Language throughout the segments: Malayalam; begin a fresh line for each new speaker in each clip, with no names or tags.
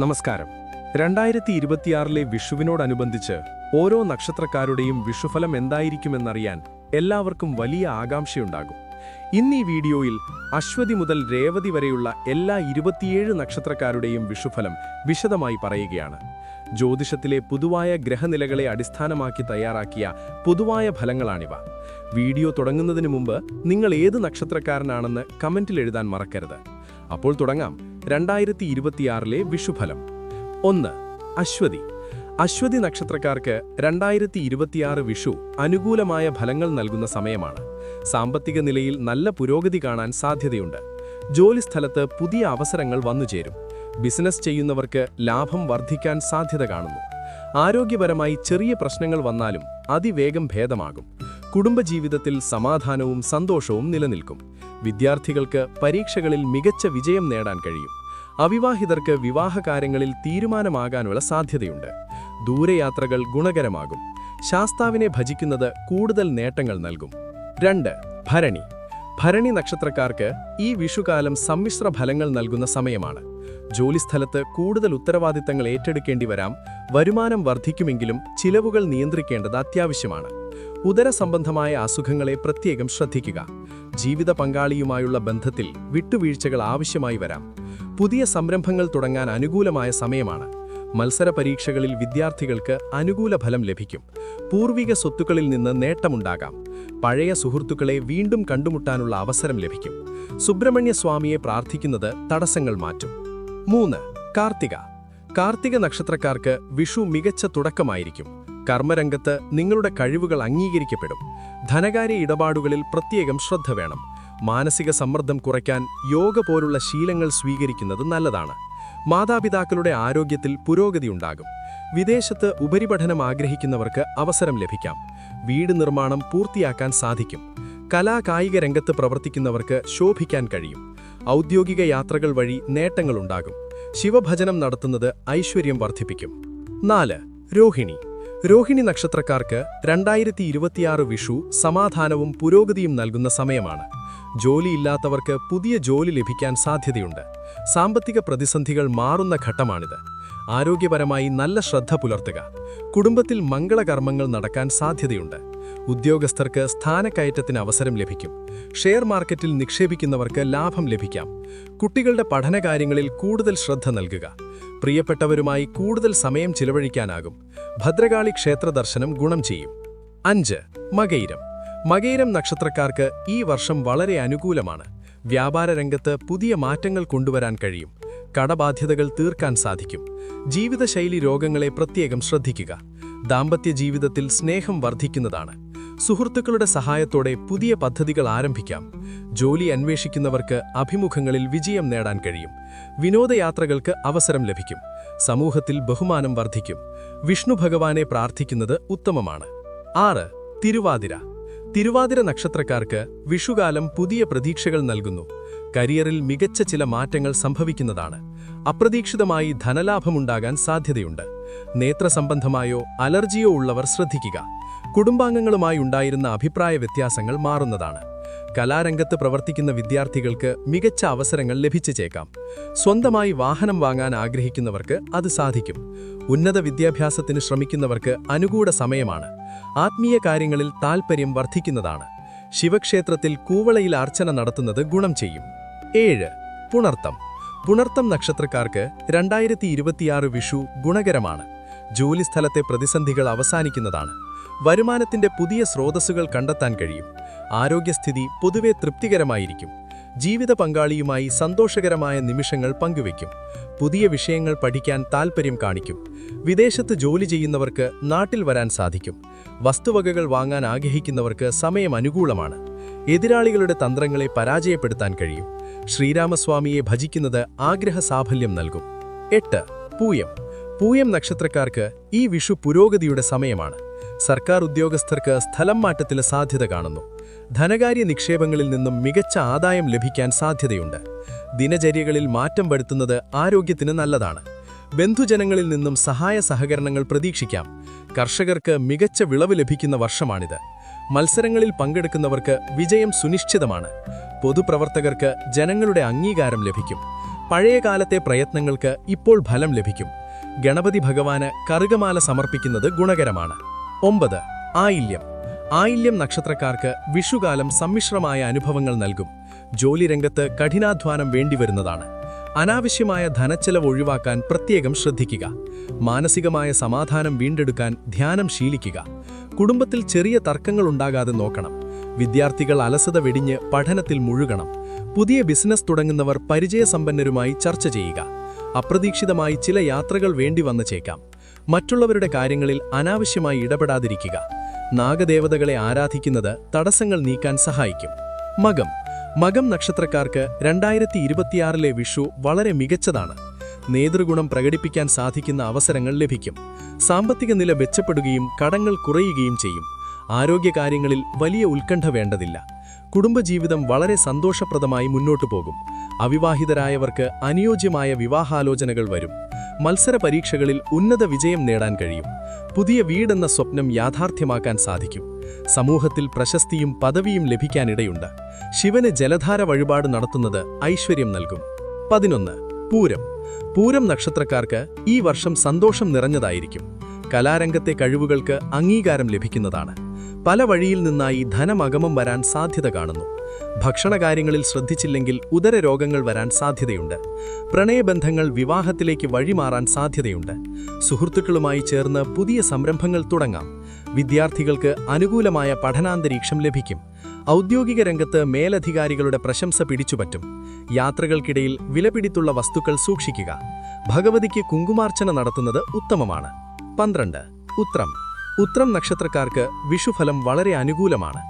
നമസ്കാരം. 2026 വിഷുവിനോടനുബന്ധിച്ച് ഓരോ നക്ഷത്രക്കാരുടെയും വിഷുഫലം എന്തായിരിക്കുമെന്നറിയാൻ എല്ലാവർക്കും വലിയ ആകാംക്ഷയുണ്ടാകും. ഇന്ന് ഈ വീഡിയോയിൽ അശ്വതി മുതൽ രേവതി വരെയുള്ള എല്ലാ 27 നക്ഷത്രക്കാരുടെയും വിഷുഫലം വിശദമായി പറയുകയാണ്. ജ്യോതിഷത്തിലെ പൊതുവായ ഗ്രഹനിലകളെ അടിസ്ഥാനമാക്കി തയ്യാറാക്കിയ പൊതുവായ ഫലങ്ങളാണിവ. വീഡിയോ തുടങ്ങുന്നതിന് മുമ്പ് നിങ്ങൾ ഏത് നക്ഷത്രക്കാരനാണെന്ന് കമന്റിൽ എഴുതാൻ മറക്കരുത്. അപ്പോൾ തുടങ്ങാം. 2026 വിഷുഫലം. 1. അശ്വതി. അശ്വതി നക്ഷത്രക്കാർക്ക് 2026 വിഷു അനുകൂലമായ ഫലങ്ങൾ നൽകുന്ന സമയമാണ്. സാമ്പത്തിക നിലയിൽ നല്ല പുരോഗതി കാണാൻ സാധ്യതയുണ്ട്. ജോലിസ്ഥലത്ത് പുതിയ അവസരങ്ങൾ വന്നുചേരും. ബിസിനസ് ചെയ്യുന്നവർക്ക് ലാഭം വർദ്ധിക്കാൻ സാധ്യത കാണുന്നു. ആരോഗ്യപരമായി ചെറിയ പ്രശ്നങ്ങൾ വന്നാലും അതിവേഗം ഭേദമാകും. കുടുംബജീവിതത്തിൽ സമാധാനവും സന്തോഷവും നിലനിൽക്കും. വിദ്യാർത്ഥികൾക്ക് പരീക്ഷകളിൽ മികച്ച വിജയം നേടാൻ കഴിയും. അവിവാഹിതർക്ക് വിവാഹകാര്യങ്ങളിൽ തീരുമാനമാകാനുള്ള സാധ്യതയുണ്ട്. ദൂരയാത്രകൾ ഗുണകരമാകും. ശാസ്താവിനെ ഭജിക്കുന്നത് കൂടുതൽ നേട്ടങ്ങൾ നൽകും. 2. ഭരണി. ഭരണി നക്ഷത്രക്കാർക്ക് ഈ വിഷുകാലം സമ്മിശ്ര ഫലങ്ങൾ നൽകുന്ന സമയമാണ്. ജോലിസ്ഥലത്ത് കൂടുതൽ ഉത്തരവാദിത്തങ്ങൾ ഏറ്റെടുക്കേണ്ടി വരാം. വരുമാനം വർദ്ധിക്കുമെങ്കിലും ചിലവുകൾ നിയന്ത്രിക്കേണ്ടത് അത്യാവശ്യമാണ്. ഉദരസംബന്ധമായ അസുഖങ്ങളെ പ്രത്യേകം ശ്രദ്ധിക്കുക. ജീവിത പങ്കാളിയുമായുള്ള ബന്ധത്തിൽ വിട്ടുവീഴ്ചകൾ ആവശ്യമായി വരാം. പുതിയ സംരംഭങ്ങൾ തുടങ്ങാൻ അനുകൂലമായ സമയമാണ്. മത്സര പരീക്ഷകളിൽ വിദ്യാർത്ഥികൾക്ക് അനുകൂല ഫലം ലഭിക്കും. പൂർവിക സ്വത്തുക്കളിൽ നിന്ന് നേട്ടമുണ്ടാകാം. പഴയ സുഹൃത്തുക്കളെ വീണ്ടും കണ്ടുമുട്ടാനുള്ള അവസരം ലഭിക്കും. സുബ്രഹ്മണ്യ സ്വാമിയെ പ്രാർത്ഥിക്കുന്നത് തടസ്സങ്ങൾ മാറ്റും. 3. കാർത്തിക. കാർത്തിക നക്ഷത്രക്കാർക്ക് വിഷു മികച്ച തുടക്കമായിരിക്കും. കർമ്മരംഗത്ത് നിങ്ങളുടെ കഴിവുകൾ അംഗീകരിക്കപ്പെടും. ധനകാര്യ ഇടപാടുകളിൽ പ്രത്യേകം ശ്രദ്ധ വേണം. മാനസിക സമ്മർദ്ദം കുറയ്ക്കാൻ യോഗ പോലുള്ള ശീലങ്ങൾ സ്വീകരിക്കുന്നത് നല്ലതാണ്. മാതാപിതാക്കളുടെ ആരോഗ്യത്തിൽ പുരോഗതിയുണ്ടാകും. വിദേശത്ത് ഉപരിപഠനം ആഗ്രഹിക്കുന്നവർക്ക് അവസരം ലഭിക്കാം. വീട് നിർമ്മാണം പൂർത്തിയാക്കാൻ സാധിക്കും. കലാകായിക രംഗത്ത് പ്രവർത്തിക്കുന്നവർക്ക് ശോഭിക്കാൻ കഴിയും. ഔദ്യോഗിക യാത്രകൾ വഴി നേട്ടങ്ങളുണ്ടാകും. ശിവഭജനം നടത്തുന്നത് ഐശ്വര്യം വർദ്ധിപ്പിക്കും. 4. രോഹിണി. രോഹിണി നക്ഷത്രക്കാർക്ക് 2026 വിഷു സമാധാനവും പുരോഗതിയും നൽകുന്ന സമയമാണ്. ജോലിയില്ലാത്തവർക്ക് പുതിയ ജോലി ലഭിക്കാൻ സാധ്യതയുണ്ട്. സാമ്പത്തിക പ്രതിസന്ധികൾ മാറുന്ന ഘട്ടമാണിത്. ആരോഗ്യപരമായി നല്ല ശ്രദ്ധ പുലർത്തുക. കുടുംബത്തിൽ മംഗളകർമ്മങ്ങൾ നടക്കാൻ സാധ്യതയുണ്ട്. ഉദ്യോഗസ്ഥർക്ക് സ്ഥാനക്കയറ്റത്തിന് അവസരം ലഭിക്കും. ഷെയർ മാർക്കറ്റിൽ നിക്ഷേപിക്കുന്നവർക്ക് ലാഭം ലഭിക്കാം. കുട്ടികളുടെ പഠനകാര്യങ്ങളിൽ കൂടുതൽ ശ്രദ്ധ നൽകുക. പ്രിയപ്പെട്ടവരുമായി കൂടുതൽ സമയം ചിലവഴിക്കാനാകും. ഭദ്രകാളി ക്ഷേത്ര ദർശനം ഗുണം ചെയ്യും. 5. മകയിരം. മകയിരം നക്ഷത്രക്കാർക്ക് ഈ വർഷം വളരെ അനുകൂലമാണ്. വ്യാപാര രംഗത്ത് പുതിയ മാറ്റങ്ങൾ കൊണ്ടുവരാൻ കഴിയും. കടബാധ്യതകൾ തീർക്കാൻ സാധിക്കും. ജീവിതശൈലി രോഗങ്ങളെ പ്രത്യേകം ശ്രദ്ധിക്കുക. ദാമ്പത്യ ജീവിതത്തിൽ സ്നേഹം വർദ്ധിക്കുന്നതാണ്. സുഹൃത്തുക്കളുടെ സഹായത്തോടെ പുതിയ പദ്ധതികൾ ആരംഭിക്കാം. ജോലി അന്വേഷിക്കുന്നവർക്ക് അഭിമുഖങ്ങളിൽ വിജയം നേടാൻ കഴിയും. വിനോദയാത്രകൾക്ക് അവസരം ലഭിക്കും. സമൂഹത്തിൽ ബഹുമാനം വർദ്ധിക്കും. വിഷ്ണു ഭഗവാനെ പ്രാർത്ഥിക്കുന്നത് ഉത്തമമാണ്. 6. തിരുവാതിര. തിരുവാതിര നക്ഷത്രക്കാർക്ക് വിഷുകാലം പുതിയ പ്രതീക്ഷകൾ നൽകുന്നു. കരിയറിൽ മികച്ച ചില മാറ്റങ്ങൾ സംഭവിക്കുന്നതാണ്. അപ്രതീക്ഷിതമായി ധനലാഭമുണ്ടാകാൻ സാധ്യതയുണ്ട്. നേത്രസംബന്ധമായോ അലർജിയോ ഉള്ളവർ ശ്രദ്ധിക്കുക. കുടുംബാംഗങ്ങളുമായി ഉണ്ടായിരുന്ന അഭിപ്രായ വ്യത്യാസങ്ങൾ മാറുന്നതാണ്. കലാരംഗത്ത് പ്രവർത്തിക്കുന്ന വിദ്യാർത്ഥികൾക്ക് മികച്ച അവസരങ്ങൾ ലഭിച്ചേക്കാം. സ്വന്തമായി വാഹനം വാങ്ങാൻ ആഗ്രഹിക്കുന്നവർക്ക് അത് സാധിക്കും. ഉന്നത വിദ്യാഭ്യാസത്തിന് ശ്രമിക്കുന്നവർക്ക് അനുകൂല സമയമാണ്. ആത്മീയ കാര്യങ്ങളിൽ താൽപ്പര്യം വർദ്ധിക്കുന്നതാണ്. ശിവക്ഷേത്രത്തിൽ കൂവളയിൽ അർച്ചന നടത്തുന്നത് ഗുണം ചെയ്യും. 7. പുണർത്തം. പുണർത്തം നക്ഷത്രക്കാർക്ക് 2026 വിഷു ഗുണകരമാണ്. ജോലിസ്ഥലത്തെ പ്രതിസന്ധികൾ അവസാനിക്കുന്നതാണ്. വരുമാനത്തിന്റെ പുതിയ സ്രോതസ്സുകൾ കണ്ടെത്താൻ കഴിയും. ആരോഗ്യസ്ഥിതി പൊതുവെ തൃപ്തികരമായിരിക്കും. ജീവിത പങ്കാളിയുമായി സന്തോഷകരമായ നിമിഷങ്ങൾ പങ്കുവയ്ക്കും. പുതിയ വിഷയങ്ങൾ പഠിക്കാൻ താൽപ്പര്യം കാണിക്കും. വിദേശത്ത് ജോലി ചെയ്യുന്നവർക്ക് നാട്ടിൽ വരാൻ സാധിക്കും. വസ്തുവകകൾ വാങ്ങാൻ ആഗ്രഹിക്കുന്നവർക്ക് സമയം അനുകൂലമാണ്. എതിരാളികളുടെ തന്ത്രങ്ങളെ പരാജയപ്പെടുത്താൻ കഴിയും. ശ്രീരാമസ്വാമിയെ ഭജിക്കുന്നത് ആഗ്രഹ സാഫല്യം നൽകും. 8. പൂയം. പൂയം നക്ഷത്രക്കാർക്ക് ഈ വിഷു പുരോഗതിയുടെ സമയമാണ്. സർക്കാർ ഉദ്യോഗസ്ഥർക്ക് സ്ഥലം മാറ്റത്തിന് സാധ്യത കാണുന്നു. ധനകാര്യ നിക്ഷേപങ്ങളിൽ നിന്നും മികച്ച ആദായം ലഭിക്കാൻ സാധ്യതയുണ്ട്. ദിനചര്യകളിൽ മാറ്റം വരുത്തുന്നത് ആരോഗ്യത്തിന് നല്ലതാണ്. ബന്ധുജനങ്ങളിൽ നിന്നും സഹായ സഹകരണങ്ങൾ പ്രതീക്ഷിക്കാം. കർഷകർക്ക് മികച്ച വിളവ് ലഭിക്കുന്ന വർഷമാണിത്. മത്സരങ്ങളിൽ പങ്കെടുക്കുന്നവർക്ക് വിജയം സുനിശ്ചിതമാണ്. പൊതുപ്രവർത്തകർക്ക് ജനങ്ങളുടെ അംഗീകാരം ലഭിക്കും. പഴയകാലത്തെ പ്രയത്നങ്ങൾക്ക് ഇപ്പോൾ ഫലം ലഭിക്കും. ഗണപതി ഭഗവാന് കറുകമാല സമർപ്പിക്കുന്നത് ഗുണകരമാണ്. 9. ആയില്യം. ആയില്യം നക്ഷത്രക്കാർക്ക് വിഷുകാലം സമ്മിശ്രമായ അനുഭവങ്ങൾ നൽകും. ജോലി രംഗത്ത് കഠിനാധ്വാനം വേണ്ടിവരുന്നതാണ്. അനാവശ്യമായ ധനച്ചെലവ് ഒഴിവാക്കാൻ പ്രത്യേകം ശ്രദ്ധിക്കുക. മാനസികമായ സമാധാനം വീണ്ടെടുക്കാൻ ധ്യാനം ശീലിക്കുക. കുടുംബത്തിൽ ചെറിയ തർക്കങ്ങൾ ഉണ്ടാകാതെ നോക്കണം. വിദ്യാർത്ഥികൾ അലസത വെടിഞ്ഞ് പഠനത്തിൽ മുഴുകണം. പുതിയ ബിസിനസ് തുടങ്ങുന്നവർ പരിചയസമ്പന്നരുമായി ചർച്ച ചെയ്യുക. അപ്രതീക്ഷിതമായി ചില യാത്രകൾ വേണ്ടി വന്നേക്കാം. മറ്റുള്ളവരുടെ കാര്യങ്ങളിൽ അനാവശ്യമായി ഇടപെടാതിരിക്കുക. നാഗദേവതകളെ ആരാധിക്കുന്നത് തടസ്സങ്ങൾ നീക്കാൻ സഹായിക്കും. മകം. മകം നക്ഷത്രക്കാർക്ക് 2026 വിഷു വളരെ മികച്ചതാണ്. നേതൃഗുണം പ്രകടിപ്പിക്കാൻ സാധിക്കുന്ന അവസരങ്ങൾ ലഭിക്കും. സാമ്പത്തിക നില മെച്ചപ്പെടുകയും കടങ്ങൾ കുറയുകയും ചെയ്യും. ആരോഗ്യകാര്യങ്ങളിൽ വലിയ ഉത്കണ്ഠ വേണ്ടതില്ല. കുടുംബജീവിതം വളരെ സന്തോഷപ്രദമായി മുന്നോട്ടു പോകും. അവിവാഹിതരായവർക്ക് അനുയോജ്യമായ വിവാഹാലോചനകൾ വരും. മത്സര പരീക്ഷകളിൽ ഉന്നത വിജയം നേടാൻ കഴിയും. പുതിയ വീടെന്ന സ്വപ്നം യാഥാർത്ഥ്യമാക്കാൻ സാധിക്കും. സമൂഹത്തിൽ പ്രശസ്തിയും പദവിയും ലഭിക്കാനിടയുണ്ട്. ശിവന് ജലധാര വഴിപാട് നടത്തുന്നത് ഐശ്വര്യം നൽകും. 11. പൂരം. പൂരം നക്ഷത്രക്കാർക്ക് ഈ വർഷം സന്തോഷം നിറഞ്ഞതായിരിക്കും. കലാരംഗത്തെ കഴിവുകൾക്ക് അംഗീകാരം ലഭിക്കുന്നതാണ്. പല വഴിയിൽ നിന്നായി ധനമഗമം വരാൻ സാധ്യത കാണുന്നു. ഭക്ഷണകാര്യങ്ങളിൽ ശ്രദ്ധിച്ചില്ലെങ്കിൽ ഉദരരോഗങ്ങൾ വരാൻ സാധ്യതയുണ്ട്. പ്രണയബന്ധങ്ങൾ വിവാഹത്തിലേക്ക് വഴിമാറാൻ സാധ്യതയുണ്ട്. സുഹൃത്തുക്കളുമായി ചേർന്ന് പുതിയ സംരംഭങ്ങൾ തുടങ്ങാം. വിദ്യാർത്ഥികൾക്ക് അനുകൂലമായ പഠനാന്തരീക്ഷം ലഭിക്കും. ഔദ്യോഗിക രംഗത്ത് മേലധികാരികളുടെ പ്രശംസ പിടിച്ചുപറ്റും. യാത്രകൾക്കിടയിൽ വിലപിടിത്തുള്ള വസ്തുക്കൾ സൂക്ഷിക്കുക. ഭഗവതിക്ക് കുങ്കുമാർച്ചന നടത്തുന്നത് ഉത്തമമാണ്. 12. ഉത്രം. ഉത്രം നക്ഷത്രക്കാർക്ക് വിഷുഫലം വളരെ അനുകൂലമാണ്.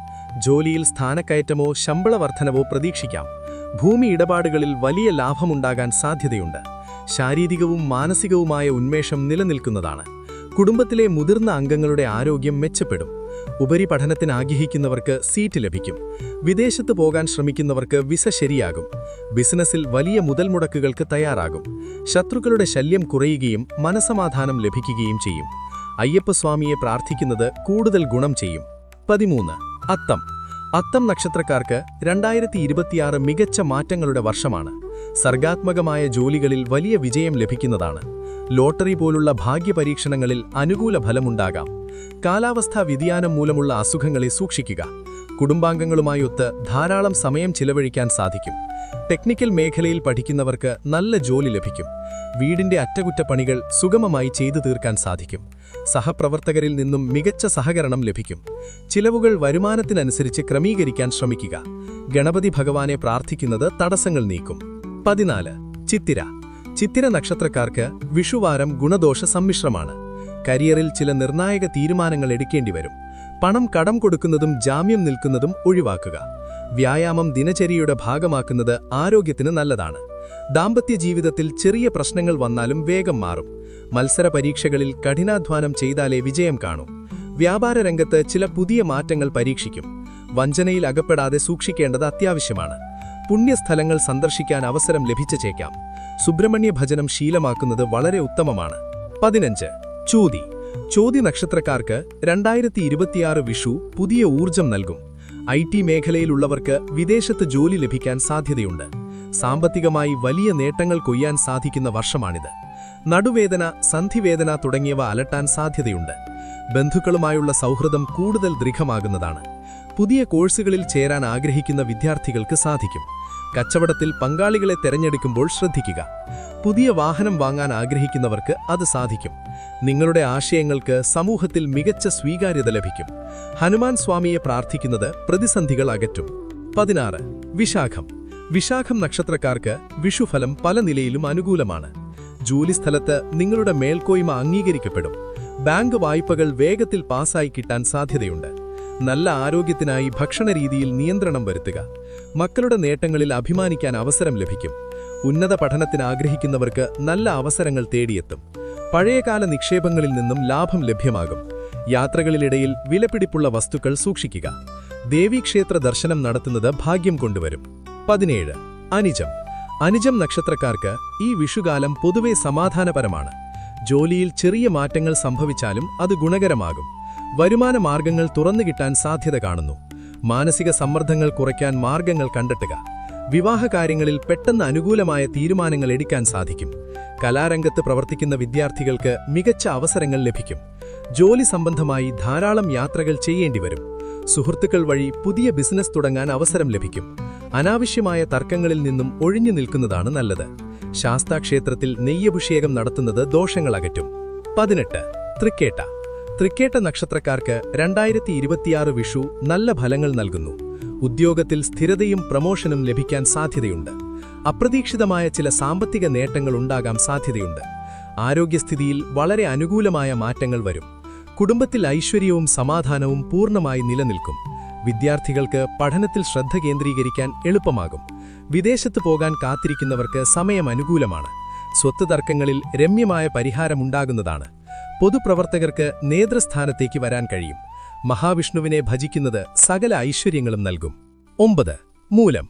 ജോലിയിൽ സ്ഥാനക്കയറ്റമോ ശമ്പള വർധനവോ പ്രതീക്ഷിക്കാം. ഭൂമി ഇടപാടുകളിൽ വലിയ ലാഭമുണ്ടാകാൻ സാധ്യതയുണ്ട്. ശാരീരികവും മാനസികവുമായ ഉന്മേഷം നിലനിൽക്കുന്നതാണ്. കുടുംബത്തിലെ മുതിർന്ന അംഗങ്ങളുടെ ആരോഗ്യം മെച്ചപ്പെടും. ഉപരിപഠനത്തിന് ആഗ്രഹിക്കുന്നവർക്ക് സീറ്റ് ലഭിക്കും. വിദേശത്ത് പോകാൻ ശ്രമിക്കുന്നവർക്ക് വിസ ശരിയാകും. ബിസിനസ്സിൽ വലിയ മുതൽമുടക്കുകൾക്ക് തയ്യാറാകും. ശത്രുക്കളുടെ ശല്യം കുറയുകയും മനസമാധാനം ലഭിക്കുകയും ചെയ്യും. അയ്യപ്പസ്വാമിയെ പ്രാർത്ഥിക്കുന്നത് കൂടുതൽ ഗുണം ചെയ്യും. 13. അത്തം. അത്തം നക്ഷത്രക്കാർക്ക് 2026 മികച്ച മാറ്റങ്ങളുടെ വർഷമാണ്. സർഗാത്മകമായ ജോലികളിൽ വലിയ വിജയം ലഭിക്കുന്നതാണ്. ലോട്ടറി പോലുള്ള ഭാഗ്യപരീക്ഷണങ്ങളിൽ അനുകൂല ഫലമുണ്ടാകാം. കാലാവസ്ഥാ വ്യതിയാനം മൂലമുള്ള അസുഖങ്ങളെ സൂക്ഷിക്കുക. കുടുംബാംഗങ്ങളുമായൊത്ത് ധാരാളം സമയം ചിലവഴിക്കാൻ സാധിക്കും. ടെക്നിക്കൽ മേഖലയിൽ പഠിക്കുന്നവർക്ക് നല്ല ജോലി ലഭിക്കും. വീടിന്റെ അറ്റകുറ്റപ്പണികൾ സുഗമമായി ചെയ്തു തീർക്കാൻ സാധിക്കും. സഹപ്രവർത്തകരിൽ നിന്നും മികച്ച സഹകരണം ലഭിക്കും. ചിലവുകൾ വരുമാനത്തിനനുസരിച്ച് ക്രമീകരിക്കാൻ ശ്രമിക്കുക. ഗണപതി ഭഗവാനെ പ്രാർത്ഥിക്കുന്നത് തടസ്സങ്ങൾ നീക്കും. 14. ചിത്തിര. ചിത്തിര നക്ഷത്രക്കാർക്ക് വിഷുവാരം ഗുണദോഷ സമ്മിശ്രമാണ്. കരിയറിൽ ചില നിർണായക തീരുമാനങ്ങൾ എടുക്കേണ്ടി വരും. പണം കടം കൊടുക്കുന്നതും ജാമ്യം നിൽക്കുന്നതും ഒഴിവാക്കുക. വ്യായാമം ദിനചര്യയുടെ ഭാഗമാക്കുന്നത് ആരോഗ്യത്തിന് നല്ലതാണ്. ദാമ്പത്യ ജീവിതത്തിൽ ചെറിയ പ്രശ്നങ്ങൾ വന്നാലും വേഗം മാറും. മത്സര പരീക്ഷകളിൽ കഠിനാധ്വാനം ചെയ്താലേ വിജയം കാണൂ. വ്യാപാര രംഗത്ത് ചില പുതിയ മാറ്റങ്ങൾ പരീക്ഷിക്കും. വഞ്ചനയിൽ അകപ്പെടാതെ സൂക്ഷിക്കേണ്ടത് അത്യാവശ്യമാണ്. പുണ്യസ്ഥലങ്ങൾ സന്ദർശിക്കാൻ അവസരം ലഭിച്ചേക്കാം. സുബ്രഹ്മണ്യ ഭജനം ശീലമാക്കുന്നത് വളരെ ഉത്തമമാണ്. 15. ചോതി. ചോതി നക്ഷത്രക്കാർക്ക് 2026 വിഷു പുതിയ ഊർജം നൽകും. IT മേഖലയിലുള്ളവർക്ക് വിദേശത്ത് ജോലി ലഭിക്കാൻ സാധ്യതയുണ്ട്. സാമ്പത്തികമായി വലിയ നേട്ടങ്ങൾ കൊയ്യാൻ സാധിക്കുന്ന വർഷമാണിത്. നടുവേദന, സന്ധിവേദന തുടങ്ങിയവ അലട്ടാൻ സാധ്യതയുണ്ട്. ബന്ധുക്കളുമായുള്ള സൗഹൃദം കൂടുതൽ ദൃഢമാകുന്നതാണ്. പുതിയ കോഴ്സുകളിൽ ചേരാൻ ആഗ്രഹിക്കുന്ന വിദ്യാർത്ഥികൾക്ക് സാധിക്കും. കച്ചവടത്തിൽ പങ്കാളികളെ തെരഞ്ഞെടുക്കുമ്പോൾ ശ്രദ്ധിക്കുക. പുതിയ വാഹനം വാങ്ങാൻ ആഗ്രഹിക്കുന്നവർക്ക് അത് സാധിക്കും. നിങ്ങളുടെ ആശയങ്ങൾക്ക് സമൂഹത്തിൽ മികച്ച സ്വീകാര്യത ലഭിക്കും. ഹനുമാൻ സ്വാമിയെ പ്രാർത്ഥിക്കുന്നത് പ്രതിസന്ധികൾ അകറ്റും. 16. വിശാഖം. വിശാഖം നക്ഷത്രക്കാർക്ക് വിഷുഫലം പല നിലയിലും അനുകൂലമാണ്. ജോലിസ്ഥലത്ത് നിങ്ങളുടെ മേൽക്കോയ്മ അംഗീകരിക്കപ്പെടും. ബാങ്ക് വായ്പകൾ വേഗത്തിൽ പാസായി കിട്ടാൻ സാധ്യതയുണ്ട്. നല്ല ആരോഗ്യത്തിനായി ഭക്ഷണരീതിയിൽ നിയന്ത്രണം വരുത്തുക. മക്കളുടെ നേട്ടങ്ങളിൽ അഭിമാനിക്കാൻ അവസരം ലഭിക്കും. ഉന്നത പഠനത്തിന് ആഗ്രഹിക്കുന്നവർക്ക് നല്ല അവസരങ്ങൾ തേടിയെത്തും. പഴയകാല നിക്ഷേപങ്ങളിൽ നിന്നും ലാഭം ലഭ്യമാകും. യാത്രകളിലിടയിൽ വിലപിടിപ്പുള്ള വസ്തുക്കൾ സൂക്ഷിക്കുക. ദേവീക്ഷേത്ര ദർശനം നടത്തുന്നത് ഭാഗ്യം കൊണ്ടുവരും. 17. അനിജം. അനിജം നക്ഷത്രക്കാർക്ക് ഈ വിഷുകാലം പൊതുവെ സമാധാനപരമാണ്. ജോലിയിൽ ചെറിയ മാറ്റങ്ങൾ സംഭവിച്ചാലും അത് ഗുണകരമാകും. വരുമാന മാർഗങ്ങൾ തുറന്നുകിട്ടാൻ സാധ്യത കാണുന്നു. മാനസിക സമ്മർദ്ദങ്ങൾ കുറയ്ക്കാൻ മാർഗങ്ങൾ കണ്ടെത്തുക. വിവാഹകാര്യങ്ങളിൽ പെട്ടെന്ന് അനുകൂലമായ തീരുമാനങ്ങൾ എടുക്കാൻ സാധിക്കും. കലാരംഗത്ത് പ്രവർത്തിക്കുന്ന വിദ്യാർത്ഥികൾക്ക് മികച്ച അവസരങ്ങൾ ലഭിക്കും. ജോലി സംബന്ധമായി ധാരാളം യാത്രകൾ ചെയ്യേണ്ടിവരും. സുഹൃത്തുക്കൾ വഴി പുതിയ ബിസിനസ് തുടങ്ങാൻ അവസരം ലഭിക്കും. അനാവശ്യമായ തർക്കങ്ങളിൽ നിന്നും ഒഴിഞ്ഞു നിൽക്കുന്നതാണ് നല്ലത്. ശാസ്താക്ഷേത്രത്തിൽ നെയ്യഭിഷേകം നടത്തുന്നത് ദോഷങ്ങൾ അകറ്റും. 18. തൃക്കേട്ട. തൃക്കേട്ട നക്ഷത്രക്കാർക്ക് 2026 വിഷു നല്ല ഫലങ്ങൾ നൽകുന്നു. ഉദ്യോഗത്തിൽ സ്ഥിരതയും പ്രമോഷനും ലഭിക്കാൻ സാധ്യതയുണ്ട്. അപ്രതീക്ഷിതമായ ചില സാമ്പത്തിക നേട്ടങ്ങൾ ഉണ്ടാകാൻ സാധ്യതയുണ്ട്. ആരോഗ്യസ്ഥിതിയിൽ വളരെ അനുകൂലമായ മാറ്റങ്ങൾ വരും. കുടുംബത്തിൽ ഐശ്വര്യവും സമാധാനവും പൂർണ്ണമായി നിലനിൽക്കും. വിദ്യാർത്ഥികൾക്ക് പഠനത്തിൽ ശ്രദ്ധ കേന്ദ്രീകരിക്കാൻ എളുപ്പമാകും. വിദേശത്ത് പോകാൻ കാത്തിരിക്കുന്നവർക്ക് സമയം അനുകൂലമാണ്. സ്വത്ത് തർക്കങ്ങളിൽ രമ്യമായ പരിഹാരമുണ്ടാകുന്നതാണ്. പൊതുപ്രവർത്തകർക്ക് നേതൃസ്ഥാനത്തേക്ക് വരാൻ കഴിയും. മഹാവിഷ്ണുവിനെ ഭജിക്കുന്നത് സകല ഐശ്വര്യങ്ങളും നൽകും. 9. മൂലം.